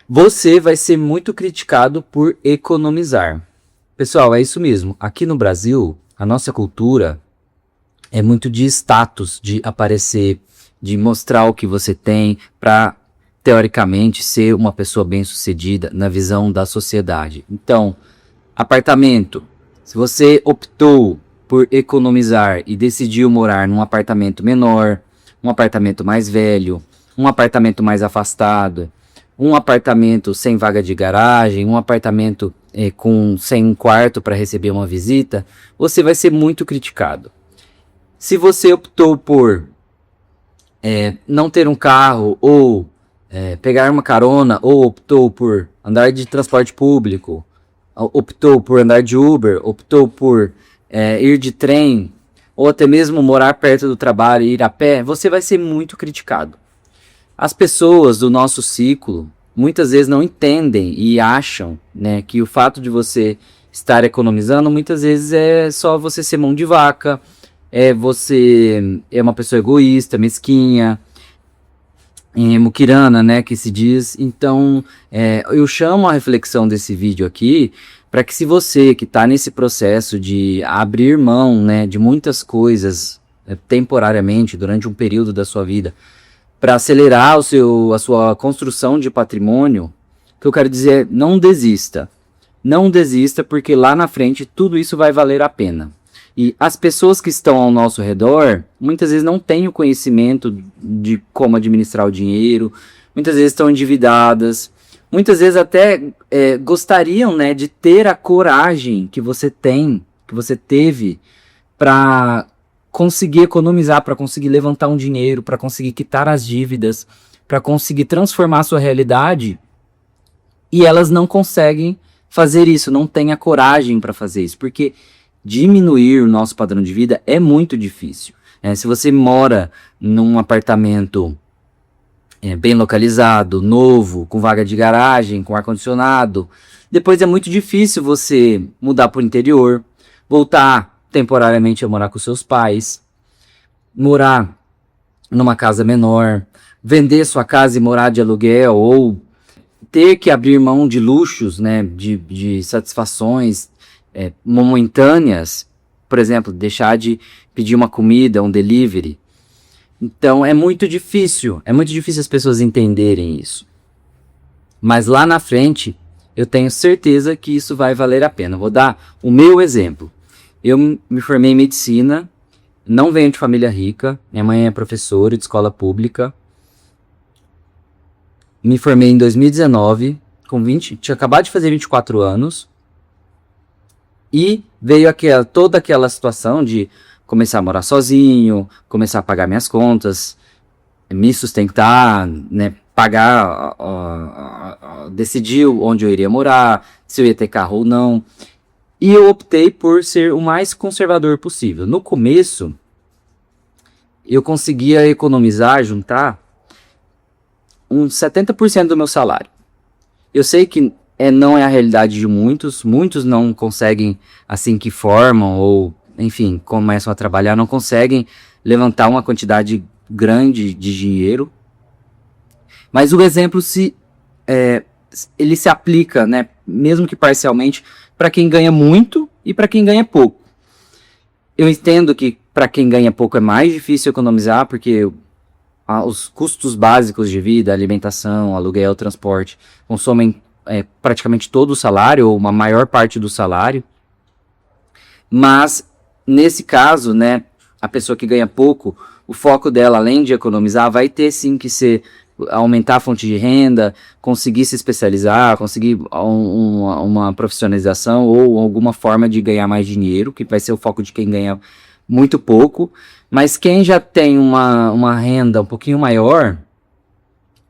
Você vai ser muito criticado por economizar. Pessoal, é isso mesmo. Aqui no Brasil, a nossa cultura é muito de status, de aparecer, de mostrar o que você tem para, teoricamente, ser uma pessoa bem-sucedida na visão da sociedade. Então, apartamento. Se você optou por economizar e decidiu morar num apartamento menor, um apartamento mais velho, um apartamento mais afastado, um apartamento sem vaga de garagem, um apartamento sem um quarto para receber uma visita, você vai ser muito criticado. Se você optou por não ter um carro, ou pegar uma carona, ou optou por andar de transporte público, optou por andar de Uber, optou por ir de trem, ou até mesmo morar perto do trabalho e ir a pé, você vai ser muito criticado. As pessoas do nosso ciclo muitas vezes não entendem e acham, né, que o fato de você estar economizando muitas vezes é só você ser mão de vaca, você é uma pessoa egoísta, mesquinha, muquirana, né, que se diz. Então, eu chamo a reflexão desse vídeo aqui para que, se você que está nesse processo de abrir mão, né, de muitas coisas temporariamente durante um período da sua vida, para acelerar a sua construção de patrimônio, o que eu quero dizer é: não desista. Não desista, porque lá na frente tudo isso vai valer a pena. E as pessoas que estão ao nosso redor, muitas vezes não têm o conhecimento de como administrar o dinheiro, muitas vezes estão endividadas, muitas vezes até gostariam, né, de ter a coragem que você tem, que você teve, para conseguir economizar, para conseguir levantar um dinheiro, para conseguir quitar as dívidas, para conseguir transformar a sua realidade, e elas não conseguem fazer isso, não têm a coragem para fazer isso, porque diminuir o nosso padrão de vida é muito difícil. Se você mora num apartamento bem localizado, novo, com vaga de garagem, com ar-condicionado, depois é muito difícil você mudar para o interior, voltar temporariamente a morar com seus pais, morar numa casa menor, vender sua casa e morar de aluguel, ou ter que abrir mão de luxos, né, de satisfações momentâneas, por exemplo, deixar de pedir uma comida, um delivery. Então é muito difícil as pessoas entenderem isso. Mas lá na frente, eu tenho certeza que isso vai valer a pena. Vou dar o meu exemplo. Eu me formei em medicina, não venho de família rica, minha mãe é professora de escola pública. Me formei em 2019, tinha acabado de fazer 24 anos. E veio toda aquela situação de começar a morar sozinho, começar a pagar minhas contas, me sustentar, né, pagar, decidir onde eu iria morar, se eu ia ter carro ou não. E eu optei por ser o mais conservador possível. No começo, eu conseguia economizar, juntar uns 70% do meu salário. Eu sei que não é a realidade de muitos não conseguem, assim que formam, ou enfim, começam a trabalhar, não conseguem levantar uma quantidade grande de dinheiro. Mas o exemplo ele se aplica, né, mesmo que parcialmente, para quem ganha muito e para quem ganha pouco. Eu entendo que para quem ganha pouco é mais difícil economizar, porque os custos básicos de vida, alimentação, aluguel, transporte, consomem praticamente todo o salário, ou uma maior parte do salário. Mas nesse caso, né, a pessoa que ganha pouco, o foco dela, além de economizar, vai ter sim que ser aumentar a fonte de renda, conseguir se especializar, conseguir uma profissionalização ou alguma forma de ganhar mais dinheiro, que vai ser o foco de quem ganha muito pouco. Mas quem já tem uma renda um pouquinho maior,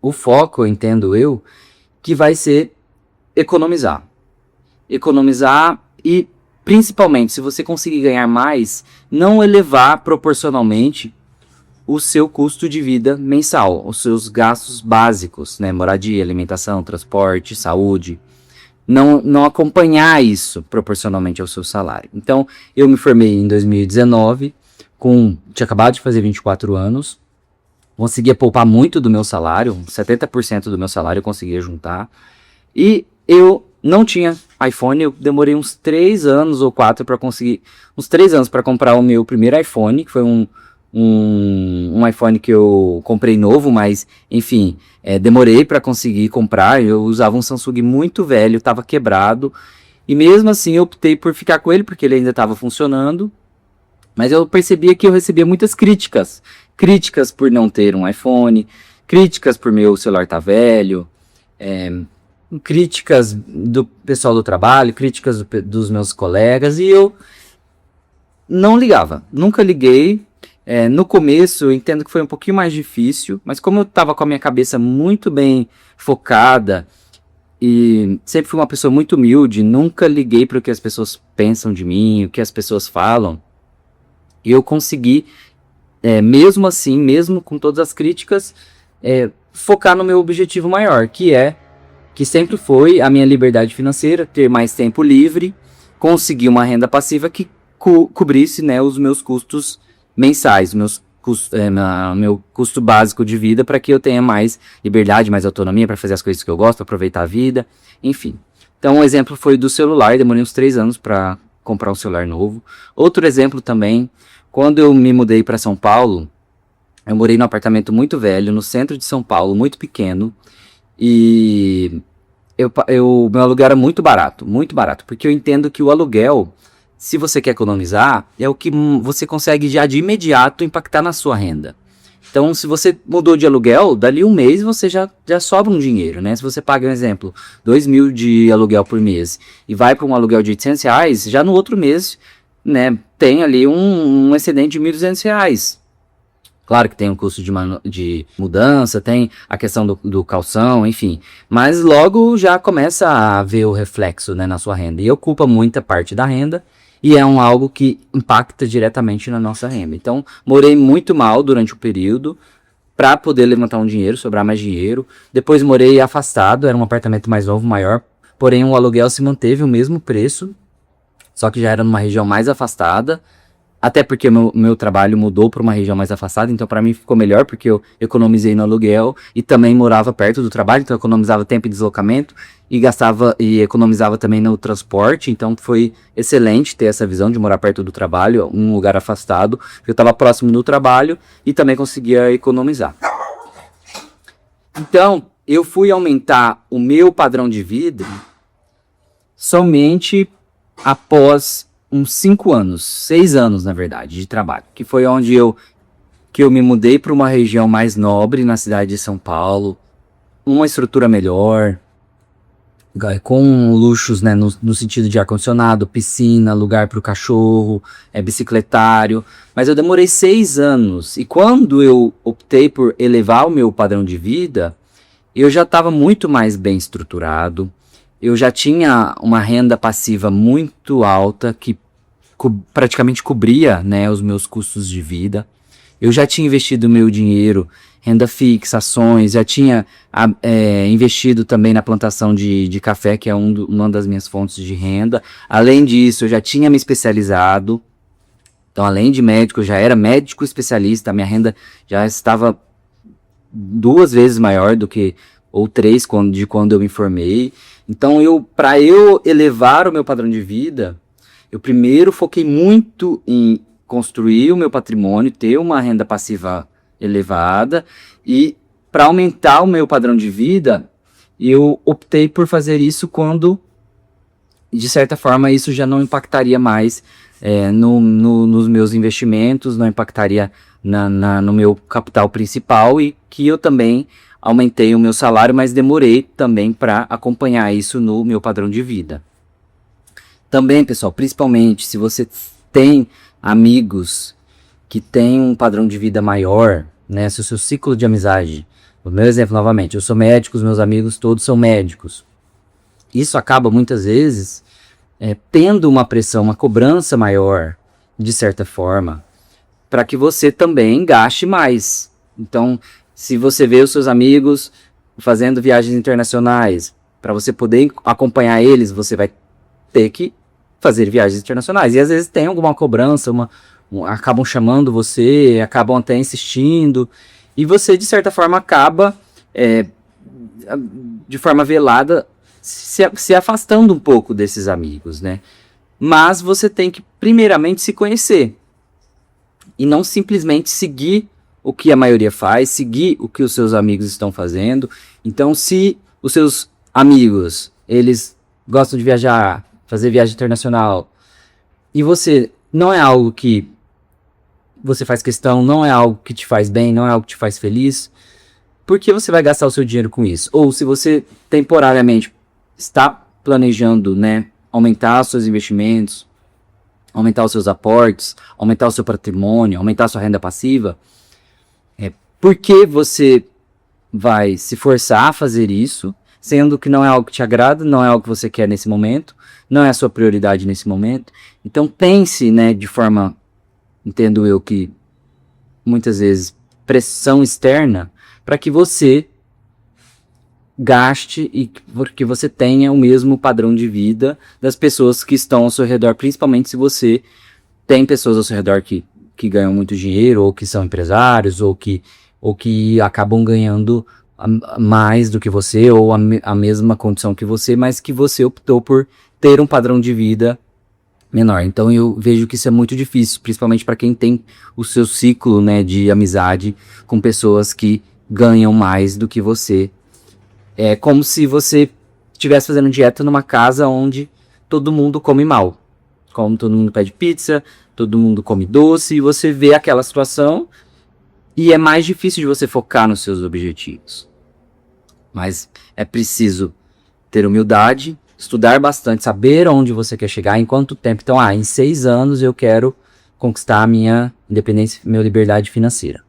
o foco, entendo eu, que vai ser economizar. Economizar e, principalmente, se você conseguir ganhar mais, não elevar proporcionalmente o seu custo de vida mensal, os seus gastos básicos, né? Moradia, alimentação, transporte, saúde. Não acompanhar isso proporcionalmente ao seu salário. Então, eu me formei em 2019, tinha acabado de fazer 24 anos. conseguia poupar muito do meu salário, 70% do meu salário eu conseguia juntar. E eu não tinha iPhone, eu demorei uns 3 anos ou 4 para conseguir, uns 3 anos para comprar o meu primeiro iPhone, que foi um iPhone que eu comprei novo, mas enfim, demorei para conseguir comprar. Eu usava um Samsung muito velho, estava quebrado, e mesmo assim eu optei por ficar com ele, porque ele ainda estava funcionando, mas eu percebia que eu recebia muitas críticas, críticas por não ter um iPhone, críticas por meu celular estar velho, críticas do pessoal do trabalho, críticas dos meus colegas, e eu não ligava, nunca liguei. No começo eu entendo que foi um pouquinho mais difícil, mas como eu estava com a minha cabeça muito bem focada e sempre fui uma pessoa muito humilde, nunca liguei para o que as pessoas pensam de mim, o que as pessoas falam, e eu consegui, mesmo assim, mesmo com todas as críticas, focar no meu objetivo maior, que sempre foi a minha liberdade financeira, ter mais tempo livre, conseguir uma renda passiva que cobrisse, né, os meus custos mensais, meu custo básico de vida, para que eu tenha mais liberdade, mais autonomia para fazer as coisas que eu gosto, aproveitar a vida, enfim. Então, um exemplo foi do celular, demorei uns 3 anos para comprar um celular novo. Outro exemplo também, quando eu me mudei para São Paulo, eu morei num apartamento muito velho, no centro de São Paulo, muito pequeno, e meu aluguel era muito barato, porque eu entendo que o aluguel, se você quer economizar, é o que você consegue já de imediato impactar na sua renda. Então, se você mudou de aluguel, dali um mês você já sobra um dinheiro, né? Se você paga, um exemplo, 2.000 de aluguel por mês e vai para um aluguel de R$ 800, já no outro mês, né, tem ali um excedente de R$ 1.200. Claro que tem um custo de mudança, tem a questão do calção, enfim. Mas logo já começa a ver o reflexo, né, na sua renda. E ocupa muita parte da renda e é algo que impacta diretamente na nossa renda. Então, morei muito mal durante o período para poder levantar um dinheiro, sobrar mais dinheiro. Depois morei afastado, era um apartamento mais novo, maior. Porém, o aluguel se manteve o mesmo preço, só que já era numa região mais afastada. Até porque meu trabalho mudou para uma região mais afastada, então para mim ficou melhor, porque eu economizei no aluguel e também morava perto do trabalho, então eu economizava tempo de deslocamento e economizava também no transporte, então foi excelente ter essa visão de morar perto do trabalho, um lugar afastado, eu estava próximo do trabalho e também conseguia economizar. Então, eu fui aumentar o meu padrão de vida somente após uns 5 anos, 6 anos na verdade, de trabalho, que foi onde eu me mudei para uma região mais nobre na cidade de São Paulo, uma estrutura melhor, com luxos, né, no sentido de ar-condicionado, piscina, lugar para o cachorro, bicicletário, mas eu demorei 6 anos, e quando eu optei por elevar o meu padrão de vida, eu já estava muito mais bem estruturado, eu já tinha uma renda passiva muito alta, que praticamente cobria, né, os meus custos de vida. Eu já tinha investido meu dinheiro, renda fixa, ações, já tinha investido também na plantação de café, que é uma das minhas fontes de renda. Além disso, eu já tinha me especializado. Então, além de médico, eu já era médico especialista, a minha renda já estava 2 vezes maior do que, ou 3, de quando eu me formei. Então, para eu elevar o meu padrão de vida, eu primeiro foquei muito em construir o meu patrimônio, ter uma renda passiva elevada, e para aumentar o meu padrão de vida, eu optei por fazer isso quando, de certa forma, isso já não impactaria mais nos meus investimentos, não impactaria no meu capital principal, e que eu também aumentei o meu salário, mas demorei também para acompanhar isso no meu padrão de vida. Também, pessoal, principalmente se você tem amigos que têm um padrão de vida maior, né, se o seu ciclo de amizade, o meu exemplo novamente, eu sou médico, os meus amigos todos são médicos. Isso acaba muitas vezes tendo uma pressão, uma cobrança maior, de certa forma, para que você também gaste mais. Então, se você vê os seus amigos fazendo viagens internacionais, para você poder acompanhar eles, você vai ter que fazer viagens internacionais. E às vezes tem alguma cobrança, acabam chamando você, acabam até insistindo. E você, de certa forma, acaba, de forma velada, se afastando um pouco desses amigos, né? Mas você tem que, primeiramente, se conhecer. E não simplesmente seguir o que a maioria faz, seguir o que os seus amigos estão fazendo. Então, se os seus amigos, eles gostam de viajar, fazer viagem internacional, e você não é algo que você faz questão, não é algo que te faz bem, não é algo que te faz feliz, por que você vai gastar o seu dinheiro com isso? Ou se você temporariamente está planejando, né, aumentar os seus investimentos, aumentar os seus aportes, aumentar o seu patrimônio, aumentar a sua renda passiva, por que você vai se forçar a fazer isso, sendo que não é algo que te agrada, não é algo que você quer nesse momento, não é a sua prioridade nesse momento? Então pense, né, de forma, entendo eu que muitas vezes pressão externa, para que você gaste e que você tenha o mesmo padrão de vida das pessoas que estão ao seu redor, principalmente se você tem pessoas ao seu redor que ganham muito dinheiro, ou que são empresários, ou que acabam ganhando mais do que você, ou a mesma condição que você, mas que você optou por ter um padrão de vida menor. Então eu vejo que isso é muito difícil, principalmente para quem tem o seu ciclo, né, de amizade com pessoas que ganham mais do que você. É como se você estivesse fazendo dieta numa casa onde todo mundo come mal. Como todo mundo pede pizza, todo mundo come doce, e você vê aquela situação e é mais difícil de você focar nos seus objetivos. Mas é preciso ter humildade, estudar bastante, saber onde você quer chegar, em quanto tempo. Então, em 6 anos eu quero conquistar a minha independência, minha liberdade financeira.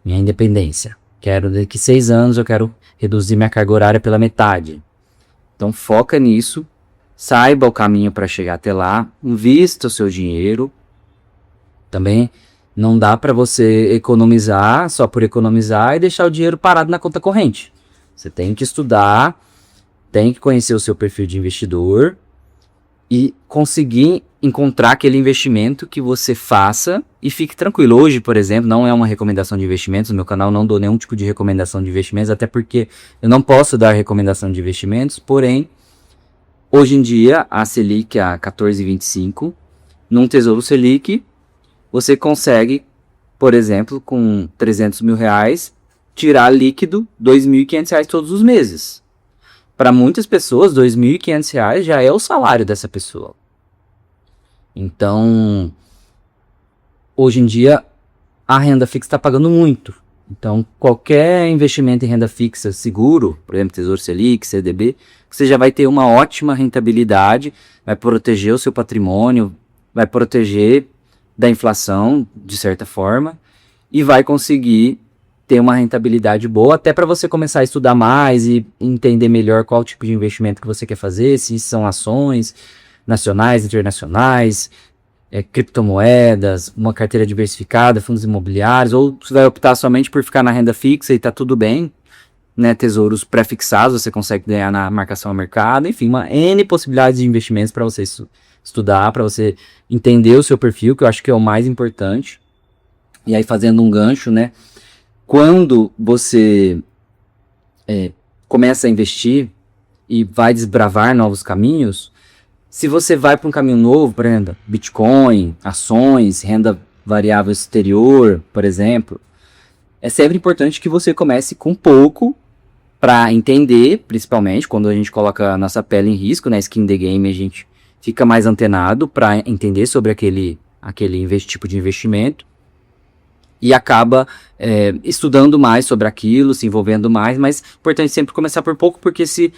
Minha independência. Quero, daqui 6 anos eu quero reduzir minha carga horária pela metade. Então foca nisso, saiba o caminho para chegar até lá, invista o seu dinheiro. Também não dá para você economizar só por economizar e deixar o dinheiro parado na conta corrente. Você tem que estudar, tem que conhecer o seu perfil de investidor e conseguir encontrar aquele investimento que você faça e fique tranquilo. Hoje, por exemplo, não é uma recomendação de investimentos, no meu canal não dou nenhum tipo de recomendação de investimentos, até porque eu não posso dar recomendação de investimentos, porém, hoje em dia, a Selic a 14,25, num Tesouro Selic, você consegue, por exemplo, com 300 mil reais, tirar líquido R$2.500 todos os meses. Para muitas pessoas, R$2.500 já é o salário dessa pessoa. Então, hoje em dia, a renda fixa está pagando muito. Então, qualquer investimento em renda fixa seguro, por exemplo, Tesouro Selic, CDB, você já vai ter uma ótima rentabilidade, vai proteger o seu patrimônio, vai proteger da inflação, de certa forma, e vai conseguir ter uma rentabilidade boa, até para você começar a estudar mais e entender melhor qual tipo de investimento que você quer fazer, se são ações nacionais, internacionais, criptomoedas, uma carteira diversificada, fundos imobiliários, ou você vai optar somente por ficar na renda fixa e tá tudo bem, né? Tesouros pré-fixados, você consegue ganhar na marcação ao mercado, enfim, uma N possibilidades de investimentos para você estudar, para você entender o seu perfil, que eu acho que é o mais importante. E aí, fazendo um gancho, né? Quando você começa a investir e vai desbravar novos caminhos, se você vai para um caminho novo, por exemplo, Bitcoin, ações, renda variável exterior, por exemplo, é sempre importante que você comece com pouco para entender, principalmente quando a gente coloca a nossa pele em risco, né, skin the game, a gente fica mais antenado para entender sobre aquele tipo de investimento e acaba estudando mais sobre aquilo, se envolvendo mais, mas é importante sempre começar por pouco, porque se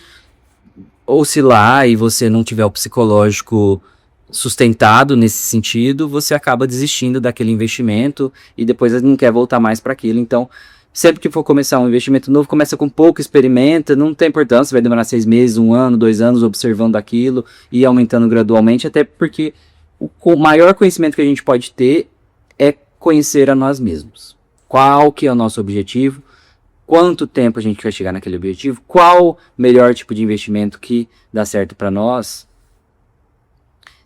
oscilar e você não tiver o psicológico sustentado nesse sentido, você acaba desistindo daquele investimento e depois não quer voltar mais para aquilo. Então, sempre que for começar um investimento novo, começa com pouco, experimenta, não tem importância, vai demorar 6 meses, 1 ano, 2 anos observando aquilo e aumentando gradualmente, até porque o maior conhecimento que a gente pode ter é conhecer a nós mesmos. Qual que é o nosso objetivo? Quanto tempo a gente quer chegar naquele objetivo? Qual o melhor tipo de investimento que dá certo para nós?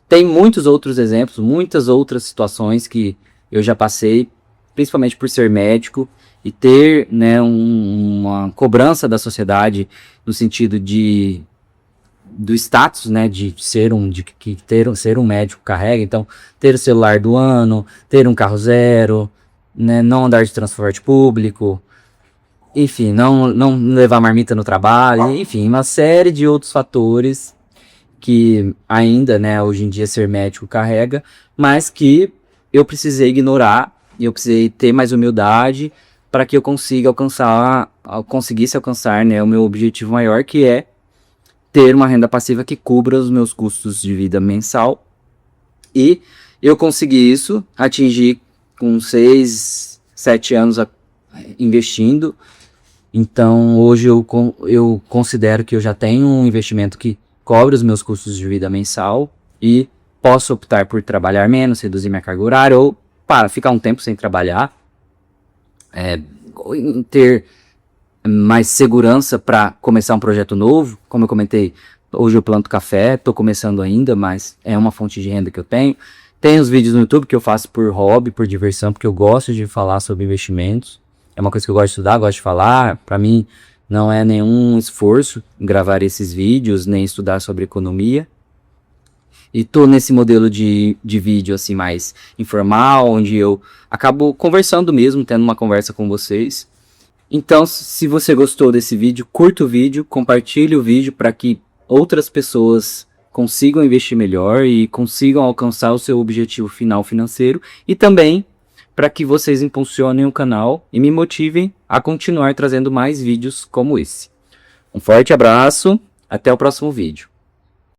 Tem muitos outros exemplos, muitas outras situações que eu já passei, principalmente por ser médico, e ter, né, uma cobrança da sociedade no sentido do status, né, de ser ser um médico carrega, então ter o celular do ano, ter um carro zero, né, não andar de transporte público, enfim, não levar marmita no trabalho, enfim, uma série de outros fatores que ainda, né, hoje em dia ser médico carrega, mas que eu precisei ignorar e eu precisei ter mais humildade para que eu conseguisse alcançar, né, o meu objetivo maior, que é ter uma renda passiva que cubra os meus custos de vida mensal. E eu consegui isso, atingir com 6, 7 anos investindo. Então hoje eu considero que eu já tenho um investimento que cobre os meus custos de vida mensal e posso optar por trabalhar menos, reduzir minha carga horária ou ficar um tempo sem trabalhar, ter mais segurança para começar um projeto novo. Como eu comentei, hoje eu planto café, estou começando ainda, mas é uma fonte de renda que eu tenho. Tem os vídeos no YouTube que eu faço por hobby, por diversão, porque eu gosto de falar sobre investimentos. É uma coisa que eu gosto de estudar, gosto de falar. Para mim não é nenhum esforço gravar esses vídeos, nem estudar sobre economia. E tô nesse modelo de vídeo assim mais informal, onde eu acabo conversando mesmo, tendo uma conversa com vocês. Então, se você gostou desse vídeo, curta o vídeo, compartilhe o vídeo para que outras pessoas consigam investir melhor e consigam alcançar o seu objetivo final financeiro, e também para que vocês impulsionem o canal e me motivem a continuar trazendo mais vídeos como esse. Um forte abraço, até o próximo vídeo.